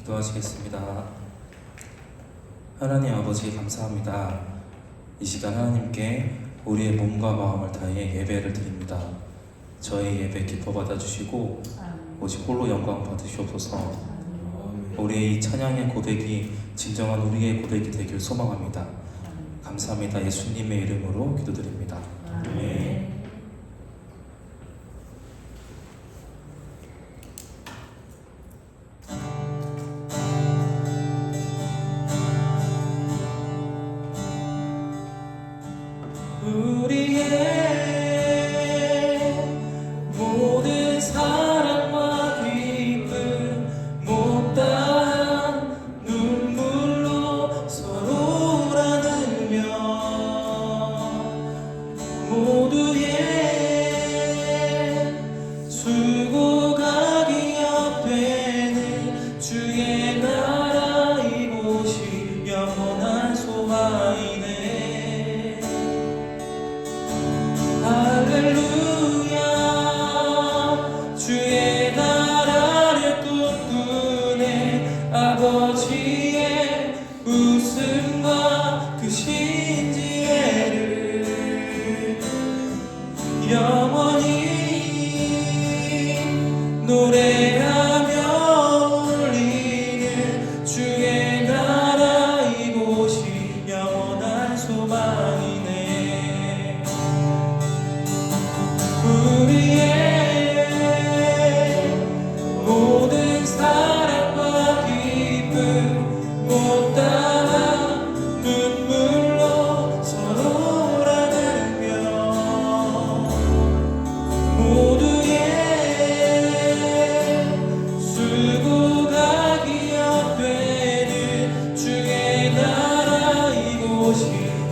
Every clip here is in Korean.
기도하시겠습니다. 하나님 아버지 감사합니다. 이 시간 하나님께 우리의 몸과 마음을 다해 예배를 드립니다. 저희 예배 기뻐 받아주시고 오직 홀로 영광 받으시옵소서. 우리의 이 찬양의 고백이 진정한 우리의 고백이 되길 소망합니다. 감사합니다. 예수님의 이름으로 기도드립니다. 아멘. 우리의 모든 사랑과 기쁨 못다한 눈물로 서로 나누며 모두의 수고가 기업되는 주의 나라 이곳이 영원한 소망이네. 할렐루야. 주의 나라를 꿈꾸네. 아버지의 웃음과 그 신지혜를 영원히 노래하며 울리는 주의 나라 이곳이 영원한 소망이네. 우리의 모든 사랑과 기쁨 못다한 눈물로 서로 나누며 모두의 수고가 기업되는 주의 나라 이곳이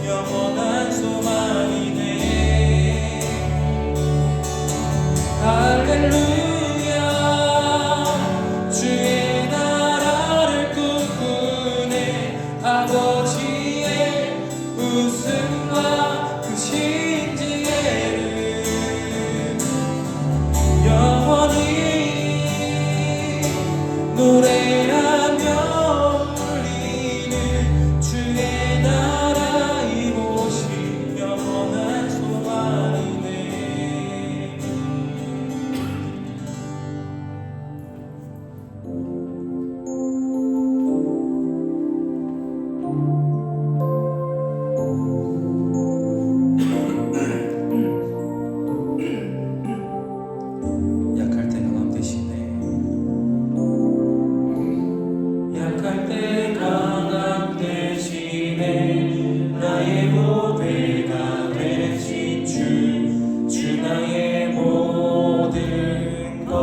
영원한 소망이네. 할렐루야. 주의 나라를 꿈꾸네. 아버지의 웃음과 그 신지혜를 영원히 노래하며 울리는 주의 나라 이곳이 영원한 소망이네. 약할 때 강함 되시네. 약할 때 강함 되시네. 나의 보배가 되신 주 나의 모든 것.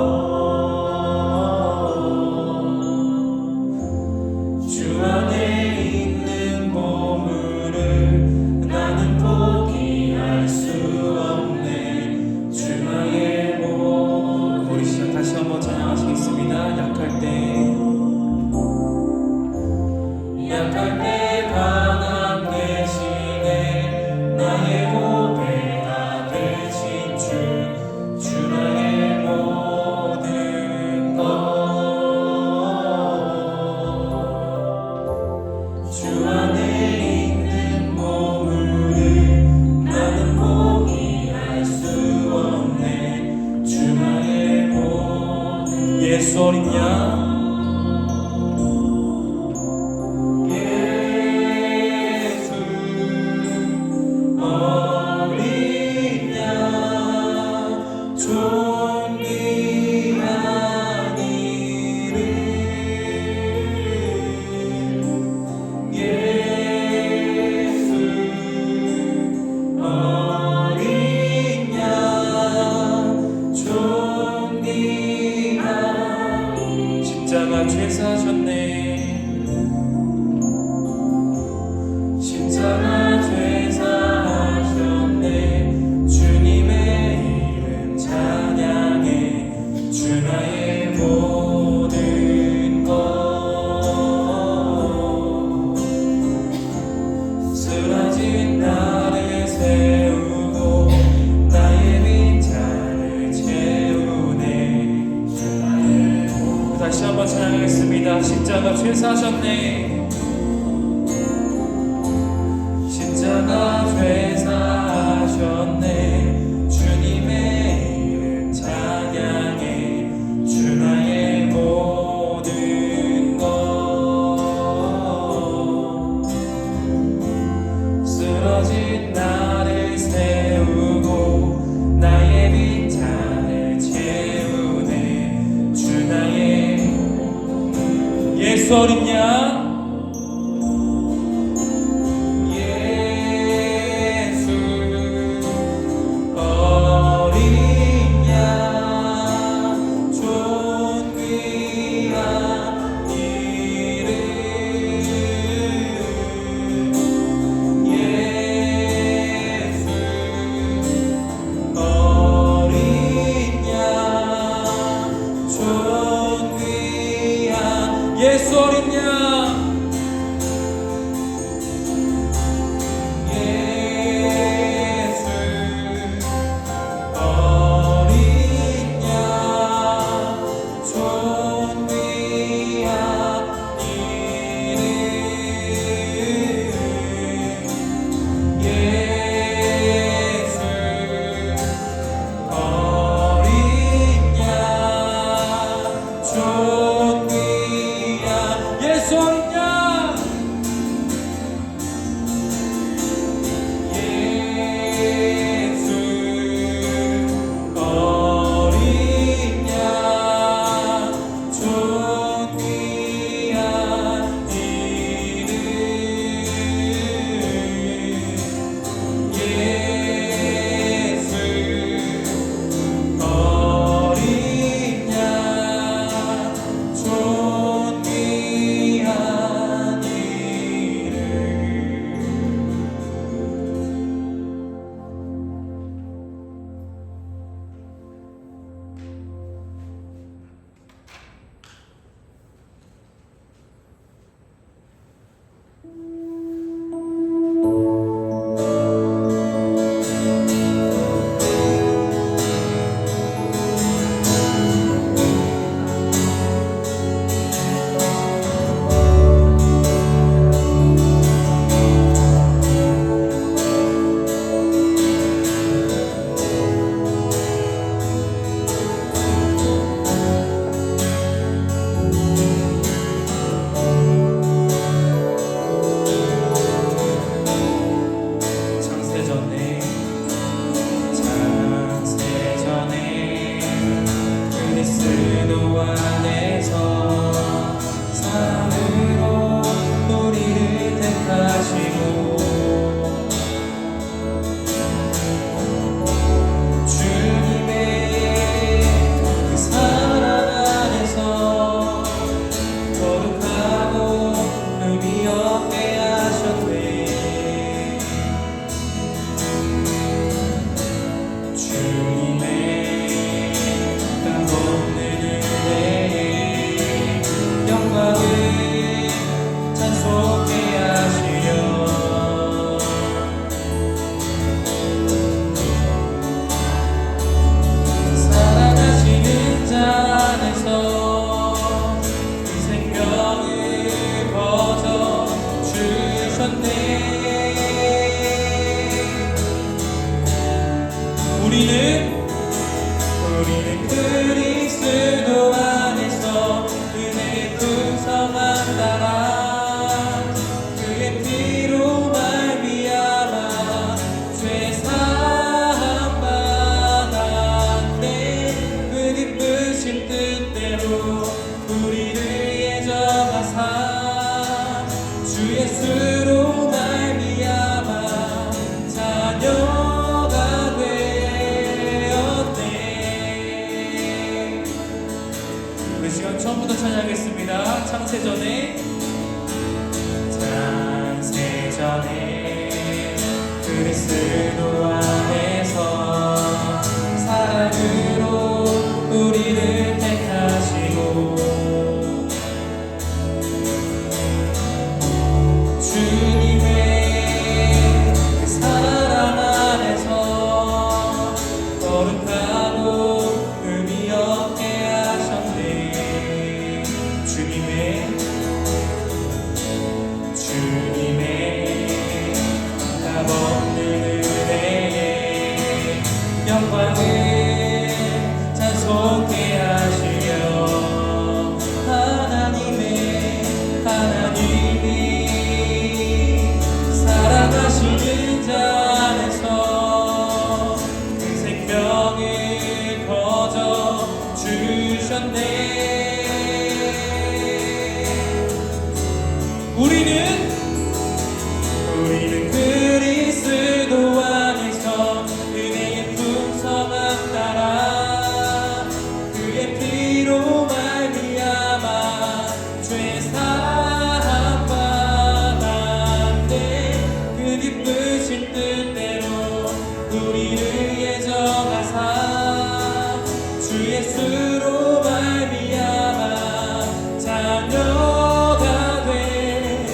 주 안에 있는 보물을 나는 포기할 수 없네. 주 나의 모든. 우리 시작 다시 한번 찬양하시겠습니다. 약할 때 강함 되시네. 나의 보배가 되신 주 나의 모든 것. 주 안에 있는 보물을 나는 포기할 수 없네. 주 나의 모든. 예수 어린 양. 예수 어린 양 존귀한 이름. 예수 어린 양 존귀한. 십자가 죄 사셨네. 십자가 죄 사하셨네. 주님의 이름 찬양해. 주 나의 모든 것. 쓰러진 나를 세우고 나의 빈자를 채우네. 다시 한번 찬양하겠습니다. 고백하겠습니다. 십자가 죄사하셨네. 십자가 죄사하셨네. 주님의 이름 찬양해. 주 나의 모든 것. 쓰러진 나를 세우고 나의 빈잔을 채우네. 주 나의 예수 어린 양. 예수 어린 양. 예수 어린 양. 존귀한 이름. 예수 어린 양. 예수 어린 양. 예수 어린 양. 존귀한 이름. 예수 어린 양. 존귀한 이름. 창세전에 그리스도 안에서 사랑으로 우리를 택하시고 주님의 그 사랑 안에서 거룩하고 의미 없게 하셨네. 주님의 값없는 은혜에 영광을 찬송케 하시려 사랑하시는 자 안에서 그 생명을 거저 주셨네. 우리는 그리스도 안에서 은혜의 풍성한 나라 그의 피로 말미암아 죄 사함 받았네. 그 기쁘신 뜻대로 우리를 예정하사 주 예수로 말미암아 자녀가 되었네. 그 시간 처음부터 찬양하겠습니다. 창세전에 그리스도 안에서 사랑으로 우리를 택하시고 주님의 그 사랑 안에서 거룩하고 의미 없게 하셨네. 주님의 주님의 값없는 은혜에 영광을 찬송케 하시며 하나님이 사랑하시는 자 안에서 그 생명을 거저 주셨네. 우리는 그리스도 안에서 은혜의 풍성함 따라 그의 피로 말미암아 죄 사함 받았네. 그 기쁘신 뜻대로 우리를 예정하사 주 예수로 말미암아 자녀가 돼.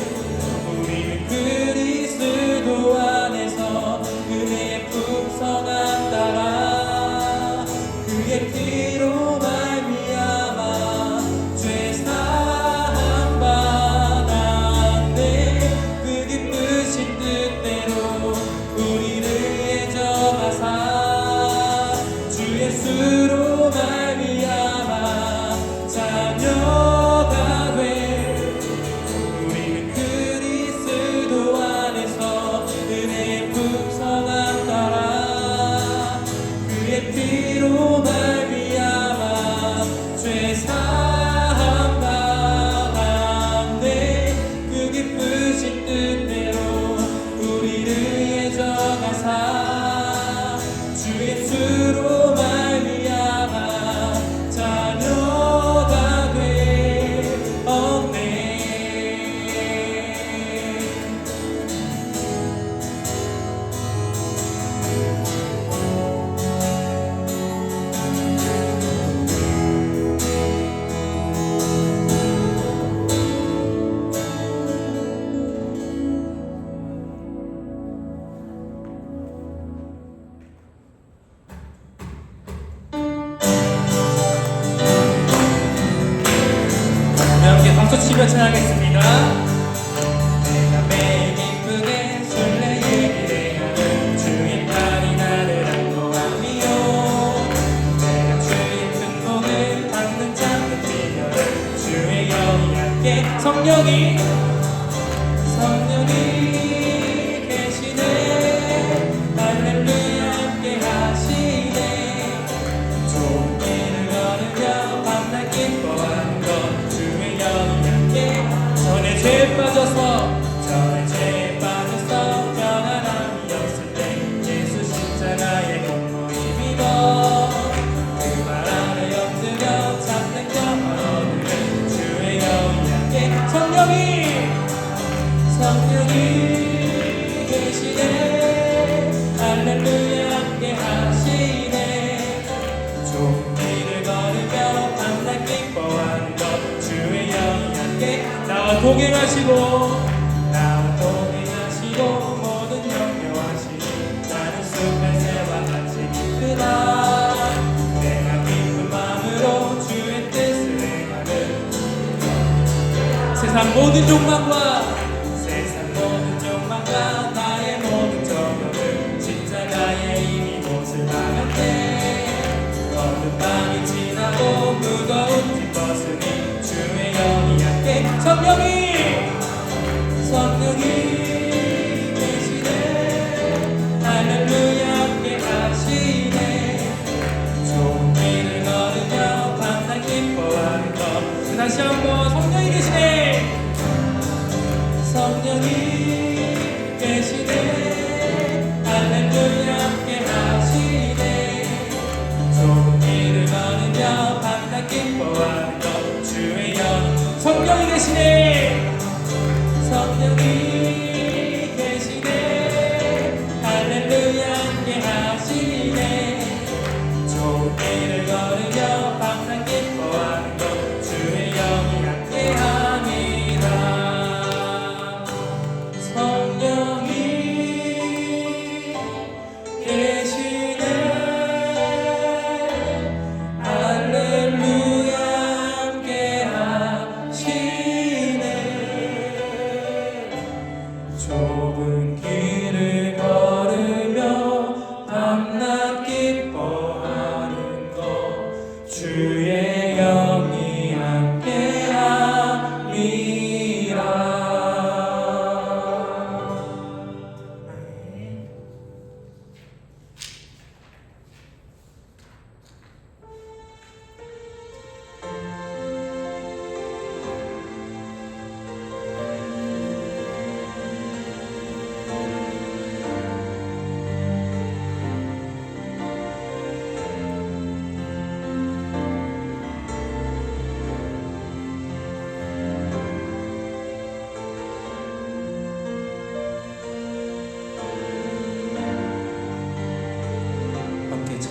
우리는 그리스도 안에서 은혜의 풍성함 따라 그의 피로 말미암아 죄 사함 받았네. 그 기쁘신 뜻대로 우리를 예정하사 주 예수로 말미암아 자녀가 돼. 우리는 그리스도 안에서 은혜의 풍성함 따라 그의 피로 말미암아 죄 사함 받았네. 그 기쁘신 뜻대로 우리를 예정하사 주 예수로 말미암아 자녀가 되었네. 함께 박수 치며 찬양하겠습니다. 내가 매일 기쁘게 술래 예기되어 주의 팔이 나를 안고하며 내가 주의 큰 복을 받는 작은 비결을 주의 영이 함께 성령이 계시네. 할렐루야 함께 하시네. 좋은 길을 걸으며 밤낮 기뻐하는 것 주의 영이 함께 전에 죄에 빠져서 평안함이 없을 때 예수 십자가의 공로 힘입어 그 말 아래 엎드려 잡는 경험 얻으면 주의 영이 함께 성령이 계시네. 할렐루야 함께 하시네. 좋은 길을 걸으며 밤낮 기뻐하는 것 주의 영이 함께 나와 동행하시고 모든 염려하시니 나는 숲의 새와 같이 기쁘다. 내가 기쁜 마음으로 주의 뜻을 행하는 세상 모든 욕망과 나의 모든 정욕을 십자가에 이미 못을 박았네. 어두운 밤이 지나고 무거운 짐 벗으니 주의 영이 함께 성령이 계시네. 할렐루야 함께 하시네. 좋은 길을 걸으며 밤낮 기뻐하는 것 다시 한번 성령이 계시네. 할렐루야 함께 하시네. 좋은 길을 걸으며 밤낮 기뻐하는 것 주의 영 성령이 계시네. 할렐루야 함께 하시네. 좋은 길을 걸으며 밤낮 기뻐하는 것 주의 영이 함께 합니다. 성령이 계시네. 할렐루야 함께 하시네.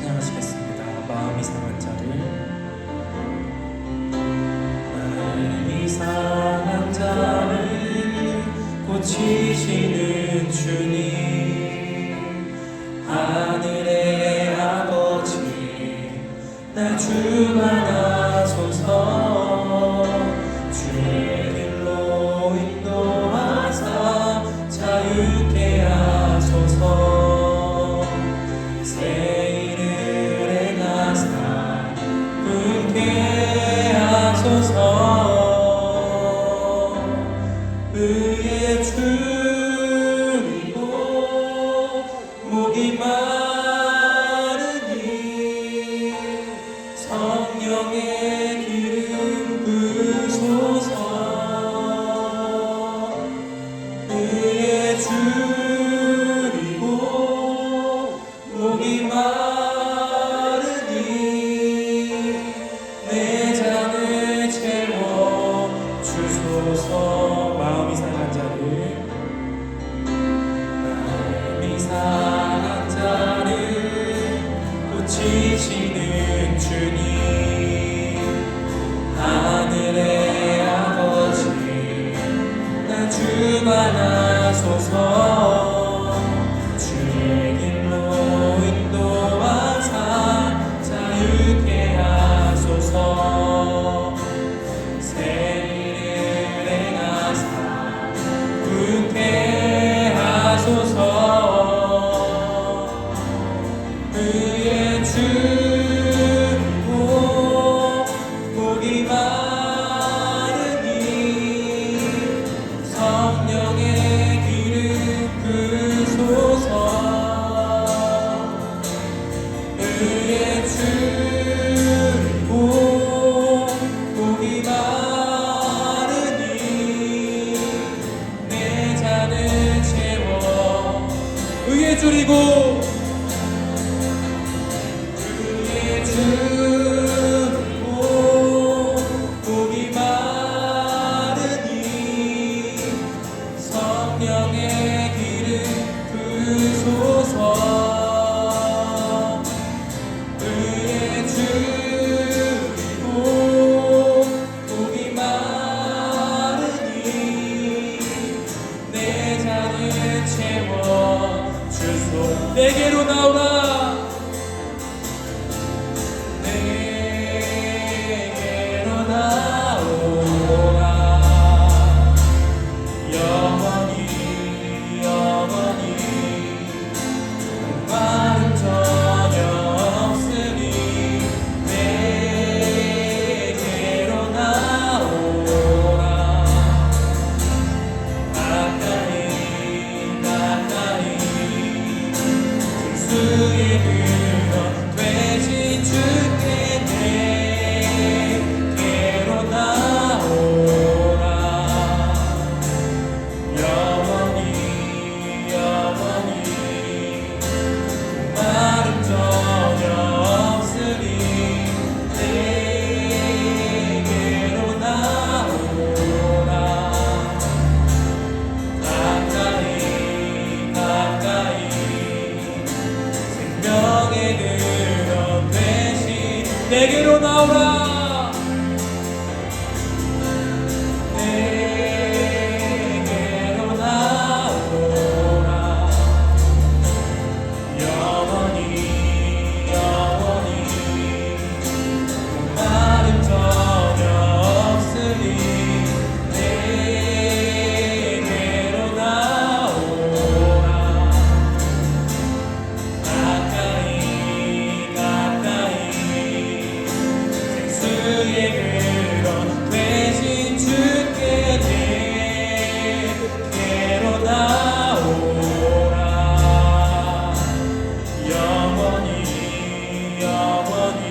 찬양하시겠습니다. 마음이 상한 자를. 마음이 상한 자를 고치시는 주님, 하늘의 아버지 날 주관하소서. 주의 길로 인도하사 자유케 하소서. 새 일을 행하사 분케 하소서. 의의 줄이고 목이 마르니 성령의 기름 부으소서. 의의 줄이고 목이 마르니 내 잔을 채워 주소서. 마음이 상한 자를, 마음이 상한 자를 고치시는 주님, 하늘의 아버지 날 주관하소서. 주의 길로 인도하사 자유케 하소서. 새 일을 행하사 분케 하소서. 의의 줄이고 목이 마르니 성령의 기름 부으소서. 의의 줄이고 목이 마르니 내 잔을 채워. 의의 줄이고 의의 줄이고 목이 마르니 성령의 기름 부으소서. 의의 줄이고 목이 마르니 내 잔을 채워 주소. 내게로 나오라. 내게로 나오라. 영원히 영원히 마음 전혀 없으니 내게로 나오라. 가까이 가까이 주의 그런 되신 주께 내게로 나오라. 영원히 영원히 마음 전혀 없으니 내게로 나오라. 가까이 가까이 생명의 그런 대신 내게로 나오라. 내게로 나오라. 영원히 영원히 마음 전혀 없으니 내게로 나오라. 가까이 가까이 생수의 그런 되신 주께 내게로 나오라. 영원히 영원히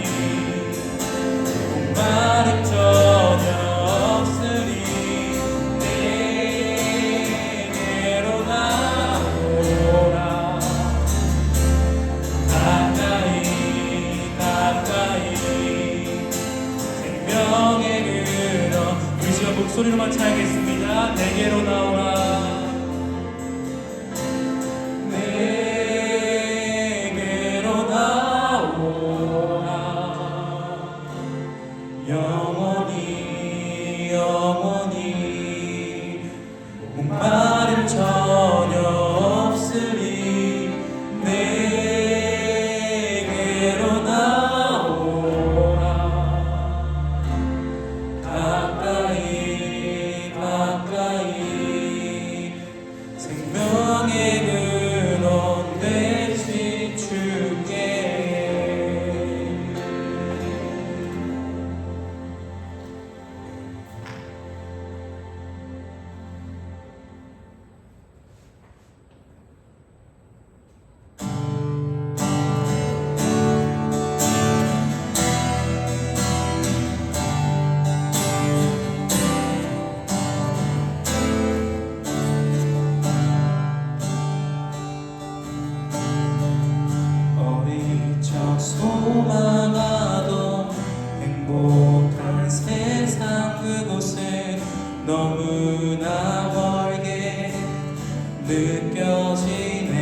목마름 전혀 없으니 내게로 나오라. 가까이 가까이 생명의 그런 의지와 목소리로만 차야겠습니다. 내게로 나오라. 내게로 나오라. 너무나 멀게 느껴지네.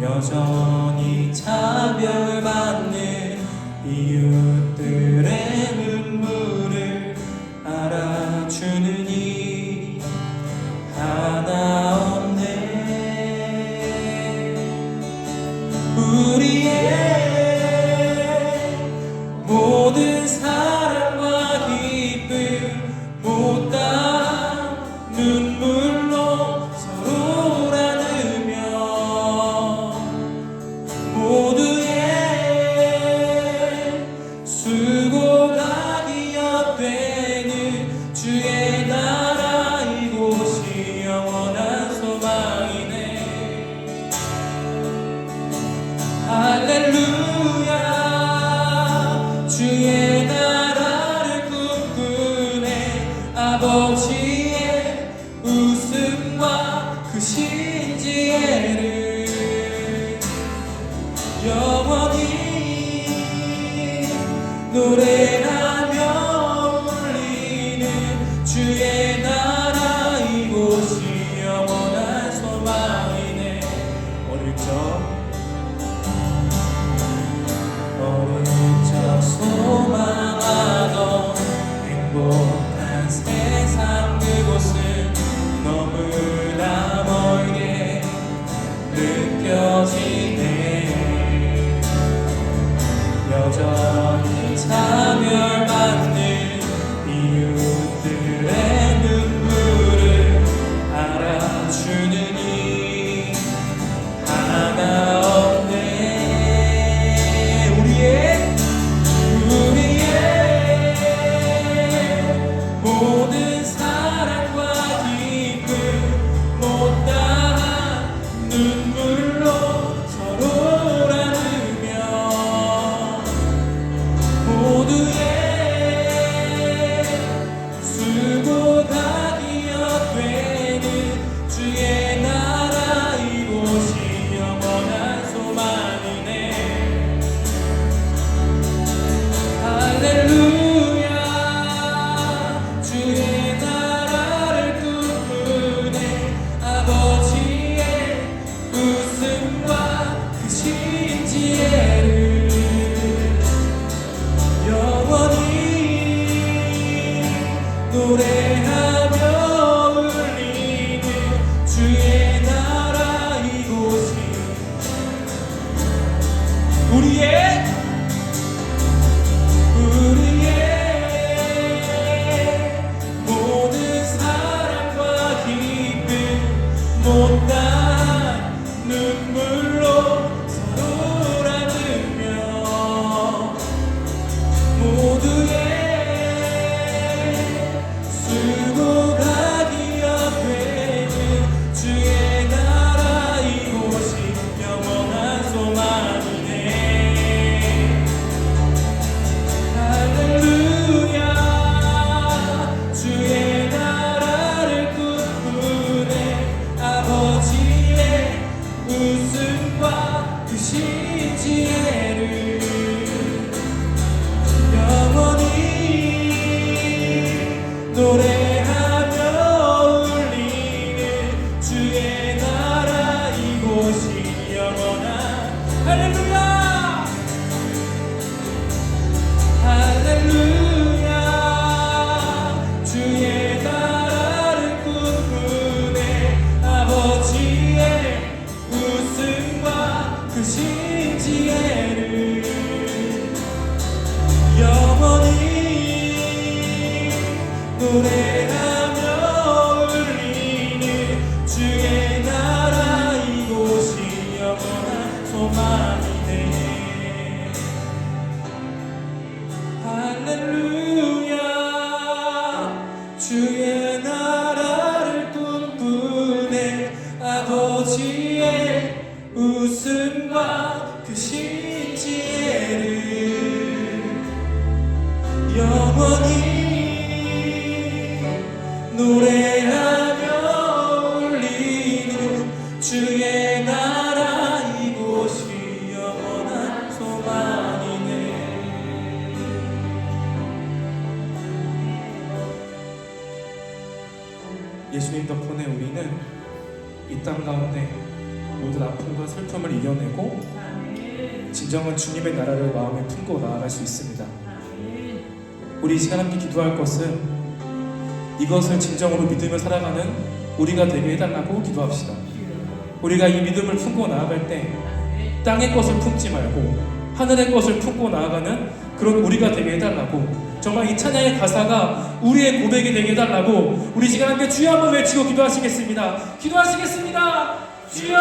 여전히 차별받는 이웃들의 눈물을 알아주는 이 하나 없네. 우리의 모든 사랑과 기쁨 못다 눈물로 서로 나누며 모두의 수고가 기억되는 주의 나라 이곳이 영원한 소망이네. 할렐루야 주의 나라를 꿈꾸네. 아버지의 웃음과 그 신지혜를 영원히 노래하며 울리는 주의 나라 이곳이 영원한 소망이네. 어릴 적 소망하던 행복한 세상 그곳은 너무나 멀게 느껴지네. 여전히 차별받는 이웃들의 눈물을 알아주는 이 하나 없네. 우리의 모든 사랑과 기쁨 못다한 눈물로 서로 나누며 모두의 수고가 기억되는 주의 나라 이곳이 영원한 소망이네. 할렐루야 주의 나라를 꿈꾸네. 아버지의 웃음과 그 신지혜를 영원히 노래하며 울리는 주의 나라 이곳이 우리의 모든 사랑과 기쁨 못다한 눈물로 서로 나누며 모두의 수고가 기억되는 주의 나라 이곳이 영원한 소망이네. 할렐루야 주의 나라를 꿈꾸네. 아버지의 웃음과 그 신지혜를 영원히 노래하며 울리는 주의 나라 이곳이 영원한 할렐루야 할렐루야 주의 나라를 꿈꾸네. 아버지의 웃음과 그 신지혜를 영원히 노래하며 울리는 주의 나라 이곳이 영원한 소망이네. 할렐루야 주의 나라를 꿈꾸네. 아버지의 웃음과 그 신지혜를 영원히 노래하며 울리는 주의 나라 이곳이 영원한 소망이네. 예수님 덕분에 우리는 이 땅 가운데 모든 아픔과 슬픔을 이겨내고 진정한 주님의 나라를 마음에 품고 나아갈 수 있습니다. 우리 이 시간 함께 기도할 것은 이것을 진정으로 믿으며 살아가는 우리가 되게 해달라고 기도합시다. 우리가 이 믿음을 품고 나아갈 때 땅의 것을 품지 말고 하늘의 것을 품고 나아가는 그런 우리가 되게 해달라고, 정말 이 찬양의 가사가 우리의 고백이 되게 해달라고 우리 시간 함께 주여 한번 외치고 기도하시겠습니다. 기도하시겠습니다. 주여!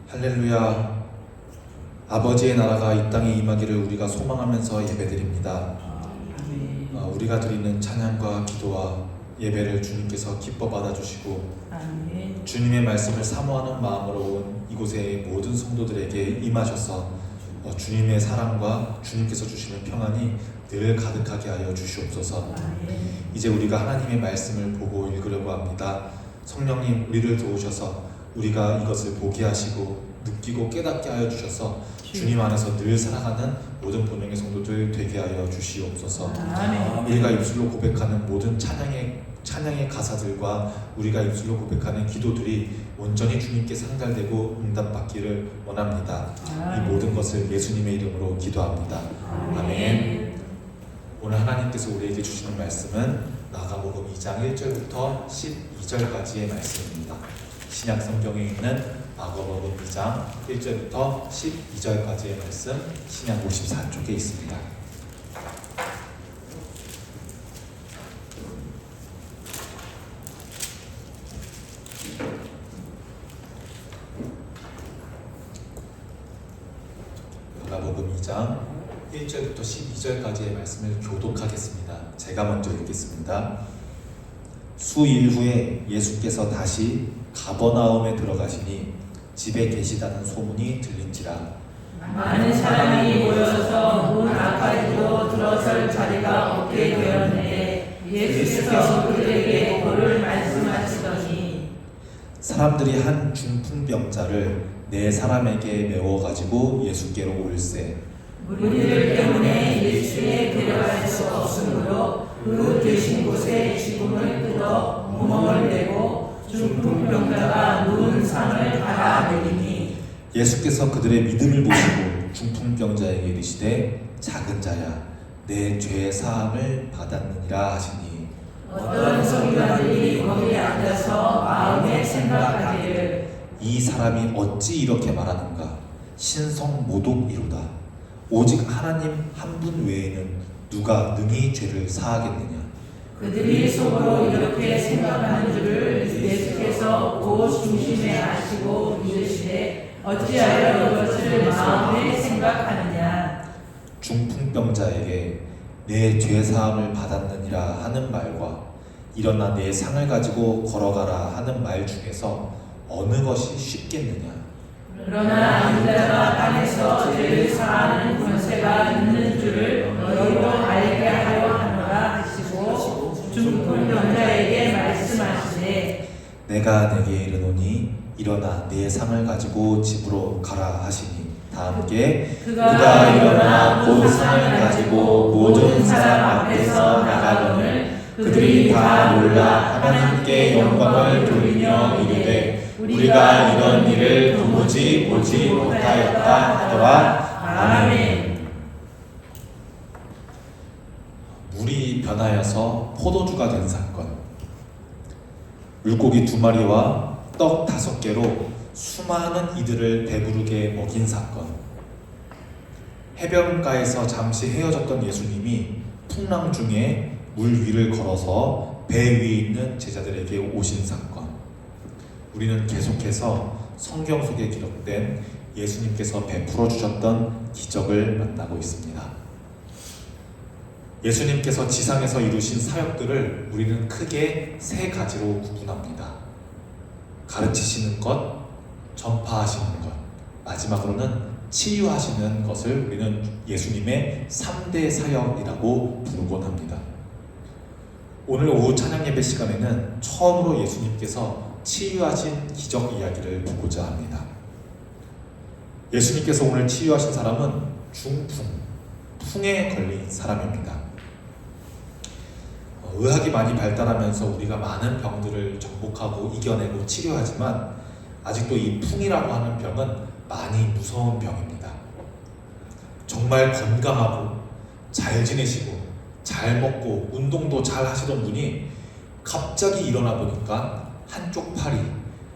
할렐루야. 아버지의 나라가 이 땅에 임하기를 우리가 소망하면서 예배드립니다. 우리가 드리는 찬양과 기도와 예배를 주님께서 기뻐 받아주시고 주님의 말씀을 사모하는 마음으로 온 이곳의 모든 성도들에게 임하셔서 주님의 사랑과 주님께서 주시는 평안이 늘 가득하게 하여 주시옵소서. 이제 우리가 하나님의 말씀을 보고 읽으려고 합니다. 성령님, 우리를 도우셔서 우리가 이것을 보게 하시고 느끼고 깨닫게 하여 주셔서 주님 안에서 늘 살아가는 모든 본영의 성도들 되게 하여 주시옵소서. 우리가 입술로 고백하는 모든 찬양의 가사들과 우리가 입술로 고백하는 기도들이 온전히 주님께 상달되고 응답받기를 원합니다. 이 모든 것을 예수님의 이름으로 기도합니다. 아멘. 오늘 하나님께서 우리에게 주시는 말씀은 마가복음 2장 1절부터 12절까지의 말씀입니다. 신약 성경에 있는 마가복음 2장 1절부터 12절까지의 말씀, 신약 54쪽에 있습니다. 마가복음 2장 1절부터 12절까지의 말씀을 교독하겠습니다. 제가 먼저 읽겠습니다. 수일 후에 예수께서 다시 가버나움에 들어가시니 집에 계시다는 소문이 들린지라. 많은 사람이 모여서 문 앞까지도 들어설 자리가 없게 되었는데 예수께서 그들에게 뭐를 말씀하시더니 사람들이 한 중풍병자를 네 사람에게 메워 가지고 예수께로 올세. 무리들 때문에 예수에 데려갈 수 없으므로 그 계신 곳에 지붕을 뜯어 구멍을 내고 중풍병자가 누운 상을 갈아내리니 예수께서 그들의 믿음을 보시고 중풍병자에게 이르시되 작은 자야 내 죄 사함을 받았느니라 하시니 어떤 서기관들이 거기에 앉아서 마음에 생각하기를 이 사람이 어찌 이렇게 말하는가 신성모독이로다. 오직 하나님 한 분 외에는 누가 능히 죄를 사하겠느냐. 그들이 속으로 이렇게 생각하는 줄을 예수께서 곧 중심에 아시고 이르시되 어찌하여 이것을 마음에 생각하느냐. 중풍병자에게 내 죄사함을 받았느니라 하는 말과 일어나 내 상을 가지고 걸어가라 하는 말 중에서 어느 것이 쉽겠느냐. 그러나 인자가 땅에서 죄를 사하는 권세가 있는 줄을 너희로 알게 하려 하노라 하시고 중풍병자에게 말씀하시되 내가 내게 이르노니 일어나 내 상을 가지고 집으로 가라 하시니 다 함께 그가 일어나 곧 상을 가지고 모든 사람 앞에서 나가거늘 그들이 다 놀라 하나님께 영광을 돌리며 이르되 우리가 이런 일을 도무지 보지 못하였다 하더라. 아멘. 물이 변하여서 포도주가 된 사건. 물고기 2마리와 떡 5개로 수많은 이들을 배부르게 먹인 사건. 해변가에서 잠시 헤어졌던 예수님이 풍랑 중에 물 위를 걸어서 배 위에 있는 제자들에게 오신 사건. 우리는 계속해서 성경 속에 기록된 예수님께서 베풀어 주셨던 기적을 만나고 있습니다. 예수님께서 지상에서 이루신 사역들을 우리는 크게 3가지로 구분합니다. 가르치시는 것, 전파하시는 것, 마지막으로는 치유하시는 것을 우리는 예수님의 3대 사역이라고 부르곤 합니다. 오늘 오후 찬양 예배 시간에는 처음으로 예수님께서 치유하신 기적 이야기를 보고자 합니다. 예수님께서 오늘 치유하신 사람은 풍에 걸린 사람입니다. 의학이 많이 발달하면서 우리가 많은 병들을 정복하고 이겨내고 치료하지만 아직도 이 풍이라고 하는 병은 많이 무서운 병입니다. 정말 건강하고 잘 지내시고 잘 먹고 운동도 잘 하시던 분이 갑자기 일어나 보니까 한쪽 팔이,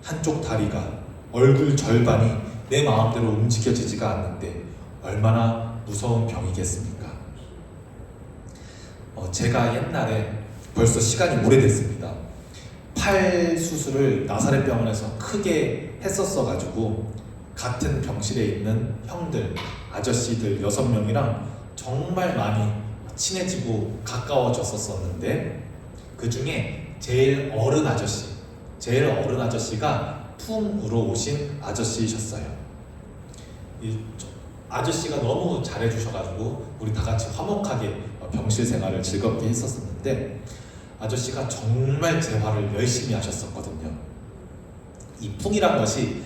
한쪽 다리가, 얼굴 절반이 내 마음대로 움직여지지가 않는데 얼마나 무서운 병이겠습니까? 제가 옛날에 벌써 시간이 오래됐습니다. 팔 수술을 나사렛 병원에서 크게 했었어가지고 같은 병실에 있는 형들, 아저씨들 6명이랑 정말 많이 친해지고 가까워졌었는데 그 중에 제일 어른 아저씨가 풍으로 오신 아저씨셨어요. 이 아저씨가 너무 잘해주셔가지고 우리 다 같이 화목하게 병실 생활을 즐겁게 했었는데 아저씨가 정말 재활을 열심히 하셨었거든요. 이 풍이란 것이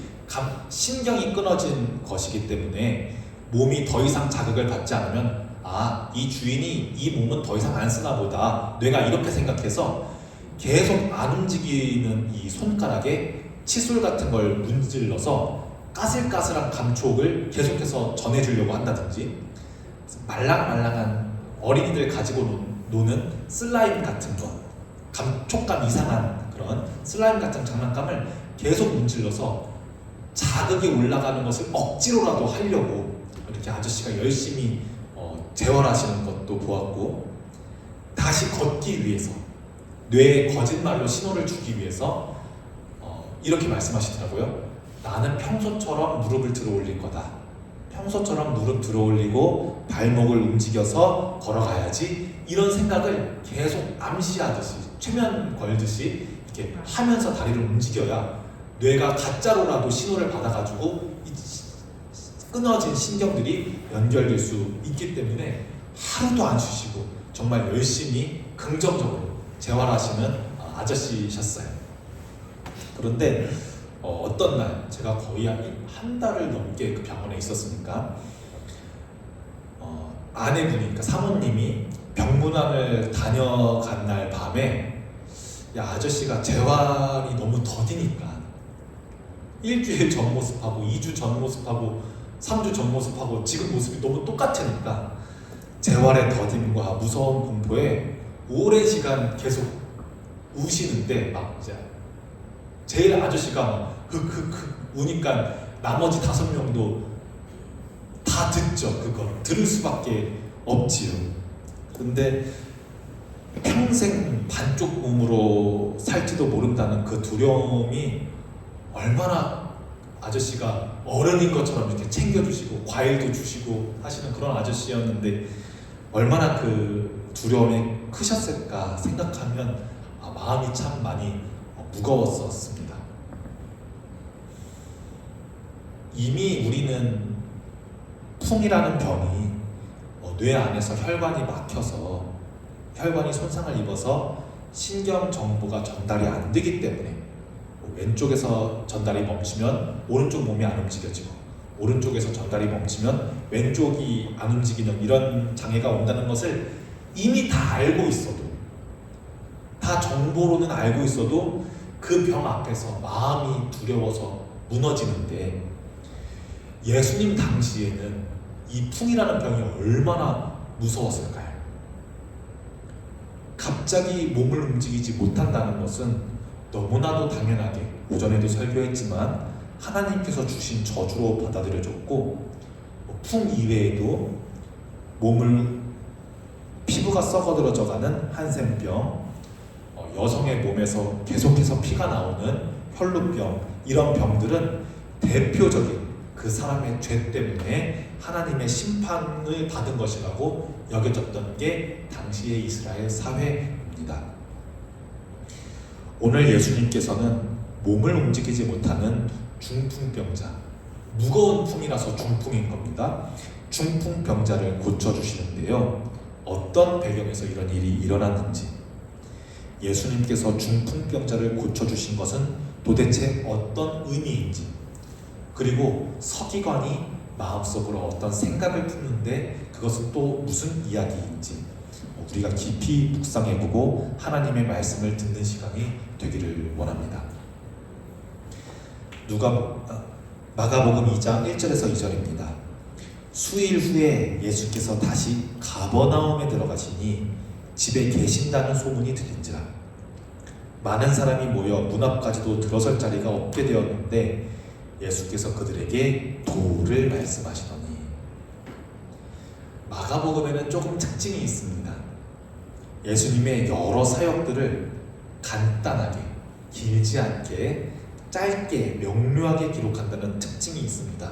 신경이 끊어진 것이기 때문에 몸이 더 이상 자극을 받지 않으면 이 주인이 이 몸은 더 이상 안 쓰나 보다, 뇌가 이렇게 생각해서 계속 안 움직이는 이 손가락에 칫솔 같은 걸 문질러서 까슬까슬한 감촉을 계속해서 전해주려고 한다든지, 말랑말랑한 어린이들 가지고 노는 슬라임 같은 거, 감촉감 이상한 그런 슬라임 같은 장난감을 계속 문질러서 자극이 올라가는 것을 억지로라도 하려고 이렇게 아저씨가 열심히 재활하시는 것도 보았고, 다시 걷기 위해서 뇌에 거짓말로 신호를 주기 위해서 이렇게 말씀하시더라고요. 나는 평소처럼 무릎을 들어 올릴 거다. 평소처럼 무릎 들어 올리고 발목을 움직여서 걸어가야지. 이런 생각을 계속 암시하듯이, 최면 걸듯이 이렇게 하면서 다리를 움직여야 뇌가 가짜로라도 신호를 받아가지고 끊어진 신경들이 연결될 수 있기 때문에 하루도 안 쉬시고 정말 열심히 긍정적으로 재활하시는 아저씨셨어요. 그런데 어떤 날, 제가 거의 한 달을 넘게 그 병원에 있었으니까 아내분이, 그러니까 사모님이 병문안을 다녀간 날 밤에 아저씨가 재활이 너무 더디니까 일주일 전 모습하고 2주 전 모습하고 3주 전 모습하고 지금 모습이 너무 똑같으니까 재활의 더딤과 무서운 공포에 오랜 시간 계속 우시는데 막 이제 제일 아저씨가 막 우니까 나머지 5명도 다 듣죠. 그거 들을 수밖에 없지요. 근데 평생 반쪽 몸으로 살지도 모른다는 그 두려움이 얼마나 아저씨가 어른인 것처럼 이렇게 챙겨주시고 과일도 주시고 하시는 그런 아저씨였는데 얼마나 그 두려움이 크셨을까 생각하면 마음이 참 많이 무거웠었습니다. 이미 우리는 풍이라는 병이 뇌 안에서 혈관이 막혀서 혈관이 손상을 입어서 신경 정보가 전달이 안 되기 때문에 왼쪽에서 전달이 멈추면 오른쪽 몸이 안 움직여지고 오른쪽에서 전달이 멈추면 왼쪽이 안 움직이는 이런 장애가 온다는 것을 이미 다 알고 있어도 다 정보로는 알고 있어도 그 병 앞에서 마음이 두려워서 무너지는데 예수님 당시에는 이 풍이라는 병이 얼마나 무서웠을까요? 갑자기 몸을 움직이지 못한다는 것은 너무나도 당연하게 오전에도 설교했지만 하나님께서 주신 저주로 받아들여졌고 풍 이외에도 피부가 썩어들어져가는 한센병, 여성의 몸에서 계속해서 피가 나오는 혈루병, 이런 병들은 대표적인 그 사람의 죄 때문에 하나님의 심판을 받은 것이라고 여겨졌던 게 당시의 이스라엘 사회입니다. 오늘 예수님께서는 몸을 움직이지 못하는 중풍병자, 무거운 풍이라서 중풍인 겁니다. 중풍병자를 고쳐주시는데요. 어떤 배경에서 이런 일이 일어났는지, 예수님께서 중풍병자를 고쳐주신 것은 도대체 어떤 의미인지, 그리고 서기관이 마음속으로 어떤 생각을 품는데 그것은 또 무슨 이야기인지 우리가 깊이 묵상해보고 하나님의 말씀을 듣는 시간이 되기를 원합니다. 마가복음 2장 1절에서 2절입니다. 수일 후에 예수께서 다시 가버나움에 들어가시니 집에 계신다는 소문이 들린지라 많은 사람이 모여 문 앞까지도 들어설 자리가 없게 되었는데 예수께서 그들에게 도를 말씀하시더니, 마가복음에는 조금 특징이 있습니다. 예수님의 여러 사역들을 간단하게, 길지 않게, 짧게, 명료하게 기록한다는 특징이 있습니다.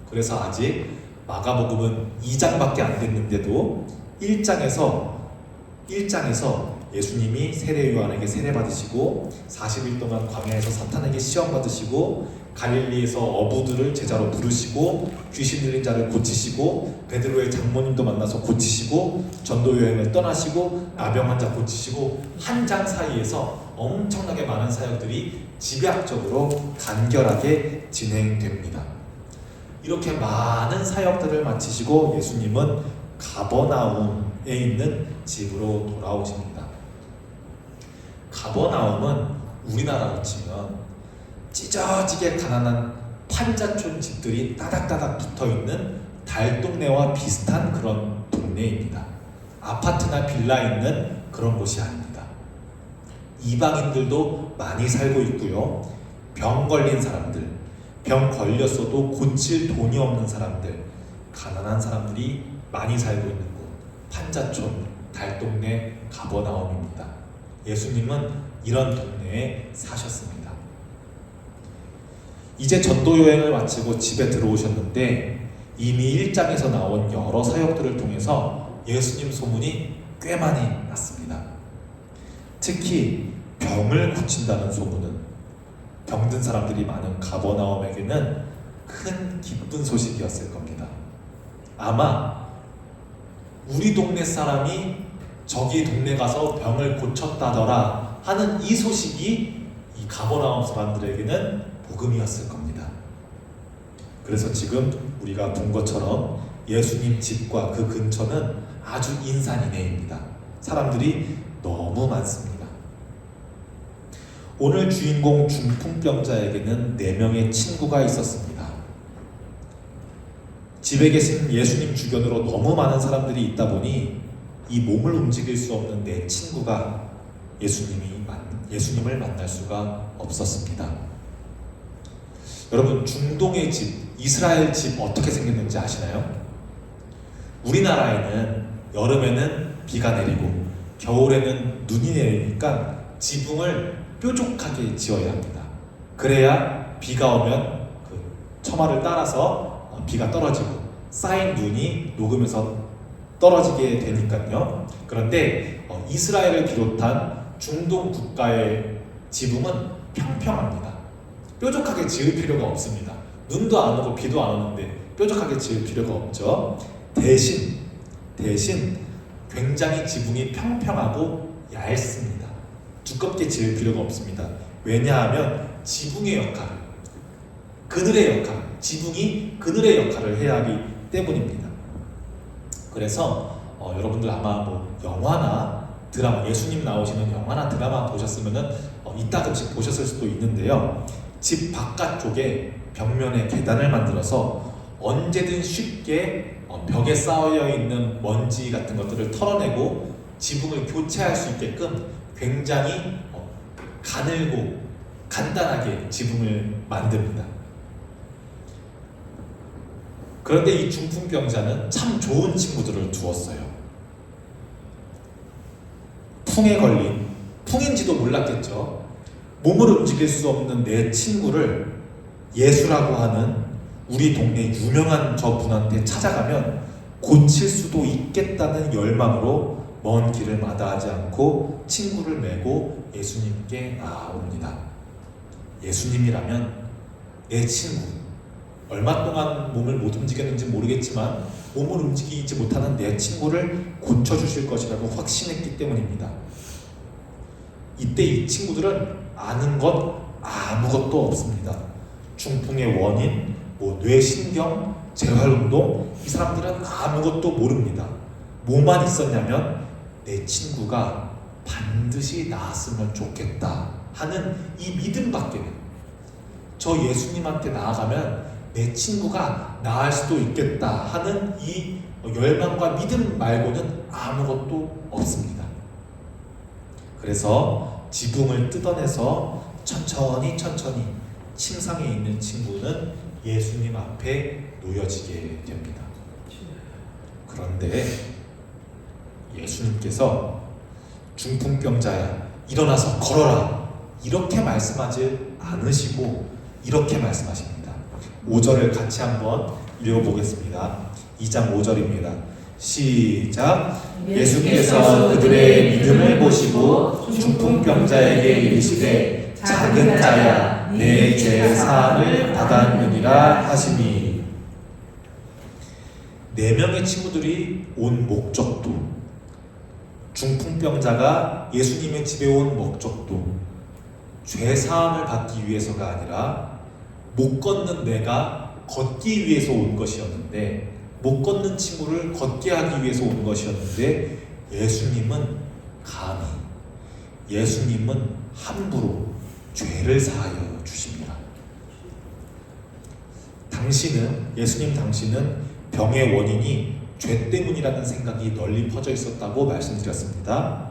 그래서 아직 마가복음은 2장밖에 안 됐는데도 1장에서 예수님이 세례 요한에게 세례 받으시고 40일 동안 광야에서 사탄에게 시험 받으시고 갈릴리에서 어부들을 제자로 부르시고 귀신 들린 자를 고치시고 베드로의 장모님도 만나서 고치시고 전도 여행을 떠나시고 나병 환자 고치시고 한 장 사이에서 엄청나게 많은 사역들이 집약적으로 간결하게 진행됩니다. 이렇게 많은 사역들을 마치시고 예수님은 가버나움에 있는 집으로 돌아오십니다. 가버나움은 우리나라로 치면 찢어지게 가난한 판자촌 집들이 따닥따닥 붙어있는 달동네와 비슷한 그런 동네입니다. 아파트나 빌라 있는 그런 곳이 아닙니다. 이방인들도 많이 살고 있고요. 병 걸린 사람들, 병 걸렸어도 고칠 돈이 없는 사람들, 가난한 사람들이 많이 살고 있는 곳, 판자촌, 달동네 가버나움입니다. 예수님은 이런 동네에 사셨습니다. 이제 전도 여행을 마치고 집에 들어오셨는데 이미 1장에서 나온 여러 사역들을 통해서 예수님 소문이 꽤 많이 났습니다. 특히 병을 고친다는 소문은 병든 사람들이 많은 가버나움에게는 큰 기쁜 소식이었을 겁니다. 아마 우리 동네 사람이 저기 동네 가서 병을 고쳤다더라 하는 이 소식이 이 가버나움 사람들에게는 복음이었을 겁니다. 그래서 지금 우리가 본 것처럼 예수님 집과 그 근처는 아주 인산인해입니다. 사람들이 너무 많습니다. 오늘 주인공 중풍병자에게는 4명의 친구가 있었습니다. 집에 계신 예수님 주변으로 너무 많은 사람들이 있다 보니 이 몸을 움직일 수 없는 4 친구가 예수님을 만날 수가 없었습니다. 여러분, 중동의 집, 이스라엘 집 어떻게 생겼는지 아시나요? 우리나라에는 여름에는 비가 내리고 겨울에는 눈이 내리니까 지붕을 뾰족하게 지어야 합니다. 그래야 비가 오면 그 처마를 따라서 비가 떨어지고 쌓인 눈이 녹으면서 떨어지게 되니까요. 그런데 이스라엘을 비롯한 중동 국가의 지붕은 평평합니다. 뾰족하게 지을 필요가 없습니다. 눈도 안 오고 비도 안 오는데 뾰족하게 지을 필요가 없죠. 대신 굉장히 지붕이 평평하고 얇습니다. 두껍게 지을 필요가 없습니다. 왜냐하면 지붕의 역할, 그늘의 역할, 지붕이 그늘의 역할을 해야 하기 때문입니다. 그래서 여러분들 아마 뭐 영화나 드라마, 예수님 나오시는 영화나 드라마 보셨으면은 이따금씩 보셨을 수도 있는데요. 집 바깥쪽에 벽면에 계단을 만들어서 언제든 쉽게 벽에 쌓여 있는 먼지 같은 것들을 털어내고 지붕을 교체할 수 있게끔 굉장히 가늘고 간단하게 지붕을 만듭니다. 그런데 이 중풍병자는 참 좋은 친구들을 두었어요. 풍에 걸린, 풍인지도 몰랐겠죠. 몸을 움직일 수 없는 내 친구를 예수라고 하는 우리 동네 유명한 저 분한테 찾아가면 고칠 수도 있겠다는 열망으로 먼 길을 마다하지 않고 친구를 메고 예수님께 나아옵니다. 예수님이라면 내 친구, 얼마 동안 몸을 못 움직였는지 모르겠지만 몸을 움직이지 못하는 내 친구를 고쳐주실 것이라고 확신했기 때문입니다. 이때 이 친구들은 아는 것 아무것도 없습니다. 중풍의 원인, 뇌신경, 재활운동, 이 사람들은 아무것도 모릅니다. 뭐만 있었냐면 내 친구가 반드시 나았으면 좋겠다 하는 이 믿음밖에는, 저 예수님한테 나아가면 내 친구가 나을 수도 있겠다 하는 이 열망과 믿음 말고는 아무것도 없습니다. 그래서 지붕을 뜯어내서 천천히 침상에 있는 친구는 예수님 앞에 놓여지게 됩니다. 그런데 예수님께서 중풍병자야 일어나서 걸어라 이렇게 말씀하지 않으시고 이렇게 말씀하십니다. 5절을 같이 한번 읽어보겠습니다. 2장 5절입니다. 시작. 예수께서 그들의 믿음을 보시고 중풍병자에게 이르시되 작은 자야 내 죄 사함을 받았느니라 하시니. 4명의 친구들이 온 목적도, 중풍병자가 예수님의 집에 온 목적도 죄 사함을 받기 위해서가 아니라 못 걷는 내가 걷기 위해서 온 것이었는데, 못 걷는 친구를 걷게 하기 위해서 온 것이었는데, 예수님은 감히, 예수님은 함부로 죄를 사하여 주십니다. 예수님 당신은 병의 원인이 죄 때문이라는 생각이 널리 퍼져 있었다고 말씀드렸습니다.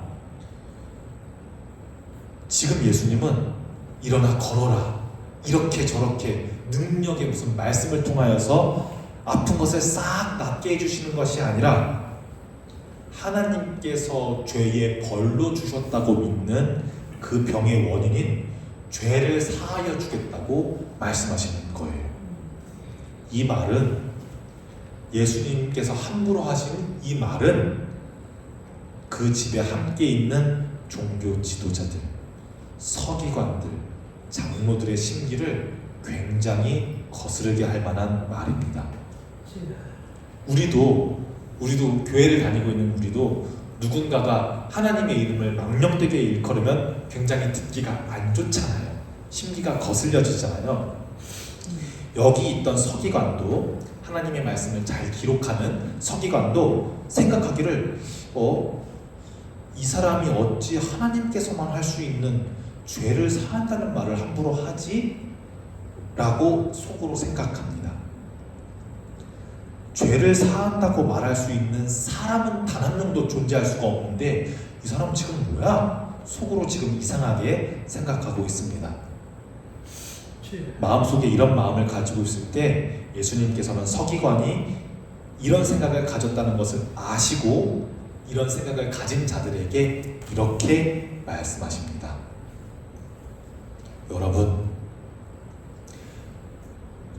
지금 예수님은 일어나 걸어라 이렇게 저렇게 능력의 무슨 말씀을 통하여서 아픈 것을 싹 낫게 해주시는 것이 아니라 하나님께서 죄의 벌로 주셨다고 믿는 그 병의 원인인 죄를 사하여 주겠다고 말씀하시는 거예요. 이 말은, 예수님께서 함부로 하신 이 말은 그 집에 함께 있는 종교 지도자들, 서기관들, 장로들의 심기를 굉장히 거스르게 할 만한 말입니다. 우리도 교회를 다니고 있는 우리도 누군가가 하나님의 이름을 망령되게 일컬으면 굉장히 듣기가 안 좋잖아요. 심기가 거슬려지잖아요. 여기 있던 서기관도, 하나님의 말씀을 잘 기록하는 서기관도 생각하기를 이 사람이 어찌 하나님께서만 할 수 있는 죄를 사한다는 말을 함부로 하지? 라고 속으로 생각합니다. 죄를 사한다고 말할 수 있는 사람은 단 한 명도 존재할 수가 없는데 이 사람 지금 뭐야? 속으로 지금 이상하게 생각하고 있습니다. 마음속에 이런 마음을 가지고 있을 때 예수님께서는 서기관이 이런 생각을 가졌다는 것을 아시고 이런 생각을 가진 자들에게 이렇게 말씀하십니다. 여러분,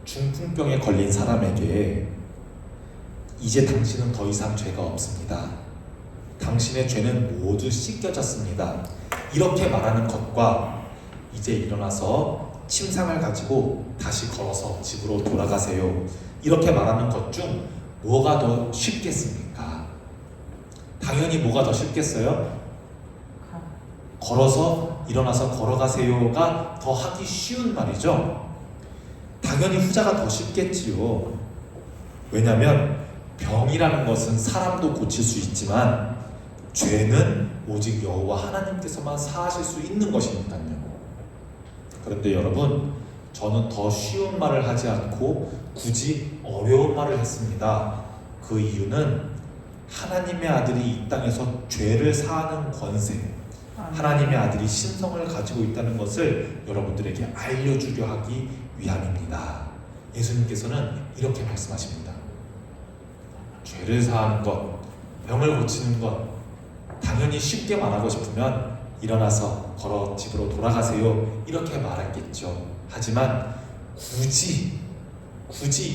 중풍병에 걸린 사람에게 이제 당신은 더 이상 죄가 없습니다. 당신의 죄는 모두 씻겨졌습니다. 이렇게 말하는 것과 이제 일어나서 침상을 가지고 다시 걸어서 집으로 돌아가세요. 이렇게 말하는 것 중 뭐가 더 쉽겠습니까? 당연히 뭐가 더 쉽겠어요? 걸어서 일어나서 걸어가세요가 더 하기 쉬운 말이죠. 당연히 후자가 더 쉽겠지요. 왜냐하면 병이라는 것은 사람도 고칠 수 있지만 죄는 오직 여호와 하나님께서만 사하실 수 있는 것이니까요. 그런데 여러분, 저는 더 쉬운 말을 하지 않고 굳이 어려운 말을 했습니다. 그 이유는 하나님의 아들이 이 땅에서 죄를 사하는 권세, 하나님의 아들이 신성을 가지고 있다는 것을 여러분들에게 알려주려 하기 위함입니다. 예수님께서는 이렇게 말씀하십니다. 죄를 사하는 것, 병을 고치는 것, 당연히 쉽게 말하고 싶으면 일어나서 걸어 집으로 돌아가세요. 이렇게 말했겠죠. 하지만 굳이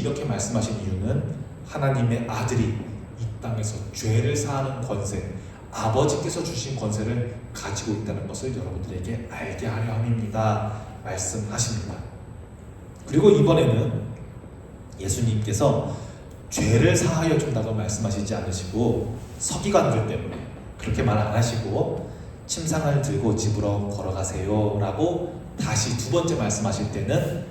이렇게 말씀하신 이유는 하나님의 아들이 이 땅에서 죄를 사하는 권세, 아버지께서 주신 권세를 가지고 있다는 것을 여러분들에게 알게 하려 함입니다. 말씀하십니다. 그리고 이번에는 예수님께서 죄를 사하여 준다고 말씀하시지 않으시고 서기관들 때문에 그렇게 말 안 하시고 침상을 들고 집으로 걸어가세요 라고 다시 두 번째 말씀하실 때는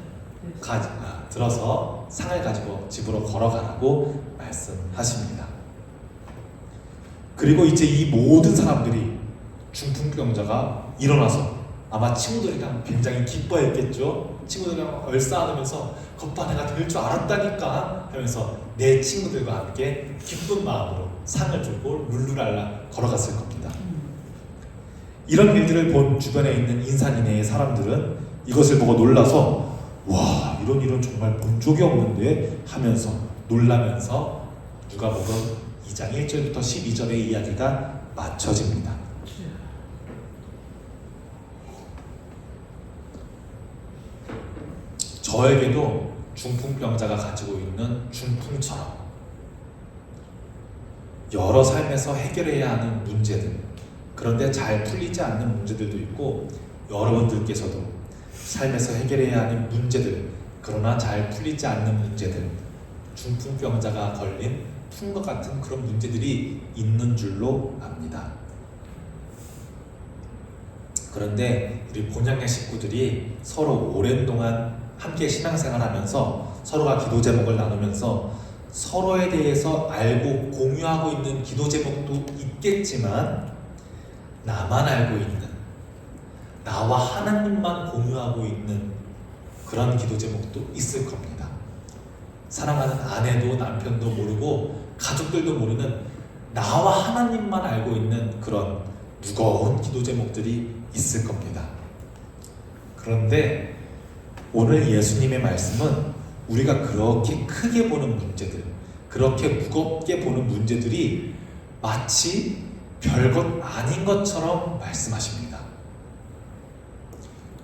들어서 상을 가지고 집으로 걸어가라고 말씀하십니다. 그리고 이제 이 모든 사람들이 중풍병자가 일어나서 아마 친구들이랑 굉장히 기뻐했겠죠. 친구들이랑 얼싸안으면서 겉바 내가 될 줄 알았다니까 하면서 내 친구들과 함께 기쁜 마음으로 상을 들고 룰루랄라 걸어갔을 겁니다. 이런 일들을 본 주변에 있는 인산인해의 사람들은 이것을 보고 놀라서 와, 이런 일은 정말 본 적이 없는데 하면서 놀라면서 누가복음 2장 1절부터 12절의 이야기가 맞춰집니다. 저에게도 중풍병자가 가지고 있는 중풍처럼 여러 삶에서 해결해야 하는 문제들, 그런데 잘 풀리지 않는 문제들도 있고, 여러분들께서도 삶에서 해결해야 하는 문제들, 그러나 잘 풀리지 않는 문제들, 중풍병자가 걸린 풍과 같은 그런 문제들이 있는 줄로 압니다. 그런데 우리 본향의 식구들이 서로 오랜 동안 함께 신앙생활하면서 서로가 기도 제목을 나누면서 서로에 대해서 알고 공유하고 있는 기도 제목도 있겠지만 나만 알고 있는, 나와 하나님만 공유하고 있는 그런 기도 제목도 있을 겁니다. 사랑하는 아내도 남편도 모르고 가족들도 모르는 나와 하나님만 알고 있는 그런 무거운 기도 제목들이 있을 겁니다. 그런데 오늘 예수님의 말씀은 우리가 그렇게 크게 보는 문제들, 그렇게 무겁게 보는 문제들이 마치 별것 아닌 것처럼 말씀하십니다.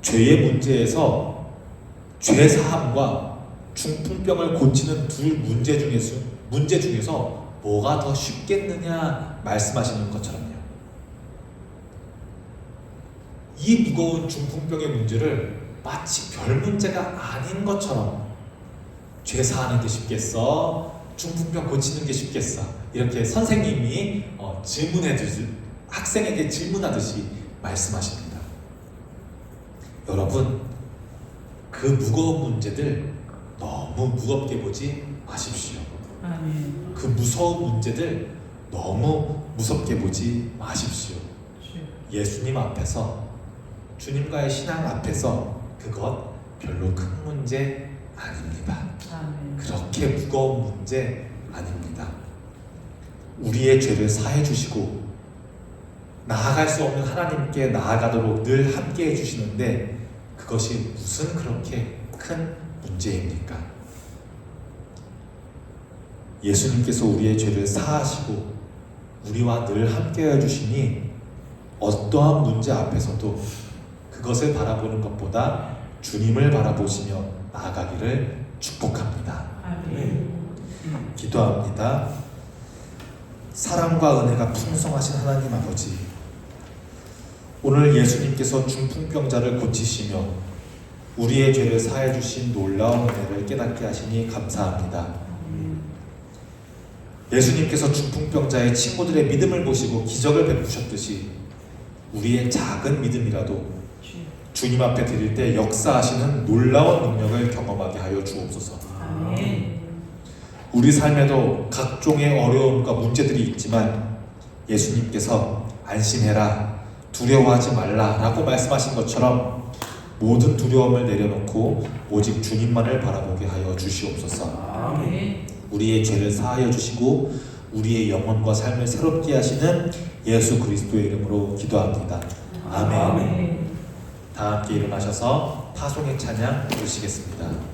죄의 문제에서 죄사함과 중풍병을 고치는 두 문제 중에서 뭐가 더 쉽겠느냐 말씀하시는 것처럼요. 이 무거운 중풍병의 문제를 마치 별 문제가 아닌 것처럼 죄사하는 게 쉽겠어? 중풍병 고치는 게 쉽겠어? 이렇게 선생님이 학생에게 질문하듯이 말씀하십니다. 여러분, 그 무거운 문제들 너무 무겁게 보지 마십시오. 아멘. 그 무서운 문제들 너무 무섭게 보지 마십시오. 예수님 앞에서, 주님과의 신앙 앞에서 그것 별로 큰 문제 아닙니다. 아멘. 그렇게 무거운 문제 아닙니다. 우리의 죄를 사해 주시고 나아갈 수 없는 하나님께 나아가도록 늘 함께 해주시는데 그것이 무슨 그렇게 큰 문제입니까? 예수님께서 우리의 죄를 사하시고 우리와 늘 함께해 주시니 어떠한 문제 앞에서도 그것을 바라보는 것보다 주님을 바라보시며 나아가기를 축복합니다. 기도합니다. 사랑과 은혜가 풍성하신 하나님 아버지, 오늘 예수님께서 중풍병자를 고치시며 우리의 죄를 사해 주신 놀라운 은혜를 깨닫게 하시니 감사합니다. 예수님께서 중풍병자의 친구들의 믿음을 보시고 기적을 베푸셨듯이 우리의 작은 믿음이라도 주님 앞에 드릴 때 역사하시는 놀라운 능력을 경험하게 하여 주옵소서. 우리 삶에도 각종의 어려움과 문제들이 있지만 예수님께서 안심해라, 두려워하지 말라 라고 말씀하신 것처럼 모든 두려움을 내려놓고 오직 주님만을 바라보게 하여 주시옵소서. 우리의 죄를 사하여 주시고 우리의 영혼과 삶을 새롭게 하시는 예수 그리스도의 이름으로 기도합니다. 아멘. 다 함께 일어나셔서 파송의 찬양 부르시겠습니다.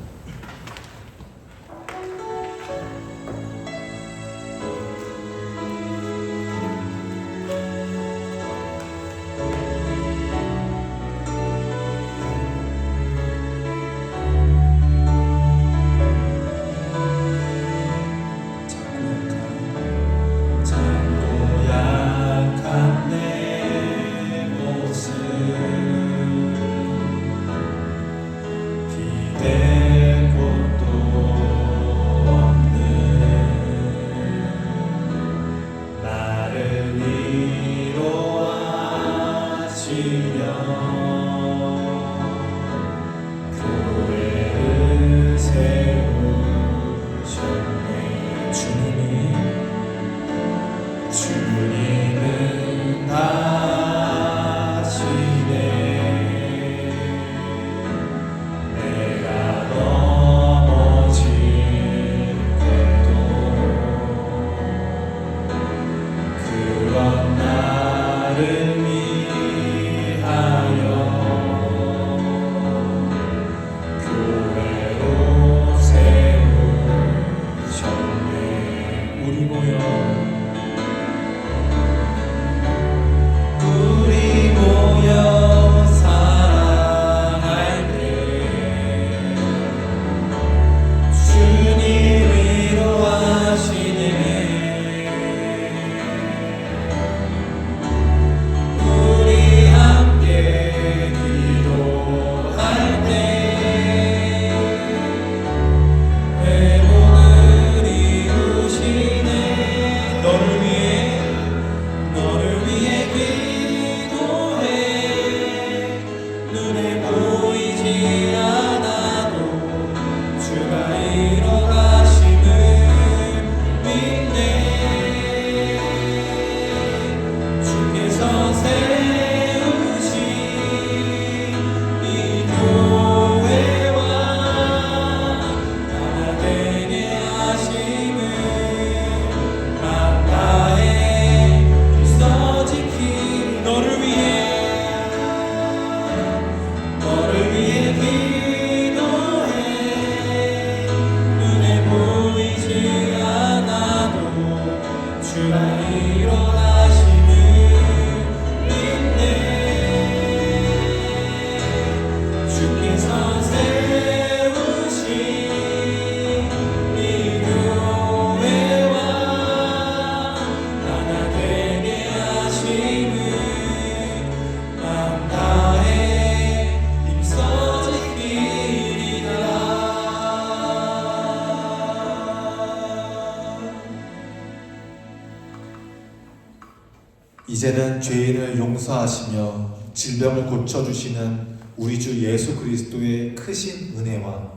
이제는 죄인을 용서하시며 질병을 고쳐주시는 우리 주 예수 그리스도의 크신 은혜와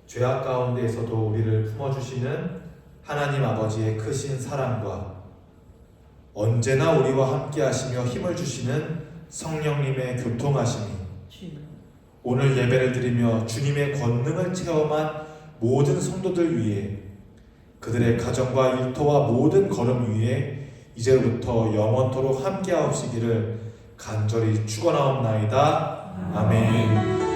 죄악 가운데에서도 우리를 품어주시는 하나님 아버지의 크신 사랑과 언제나 우리와 함께 하시며 힘을 주시는 성령님의 교통하심이 오늘 예배를 드리며 주님의 권능을 체험한 모든 성도들 위해 그들의 가정과 일터와 모든 걸음 위에 이제부터 영원토록 함께하옵시기를 간절히 축원하옵나이다. 아멘.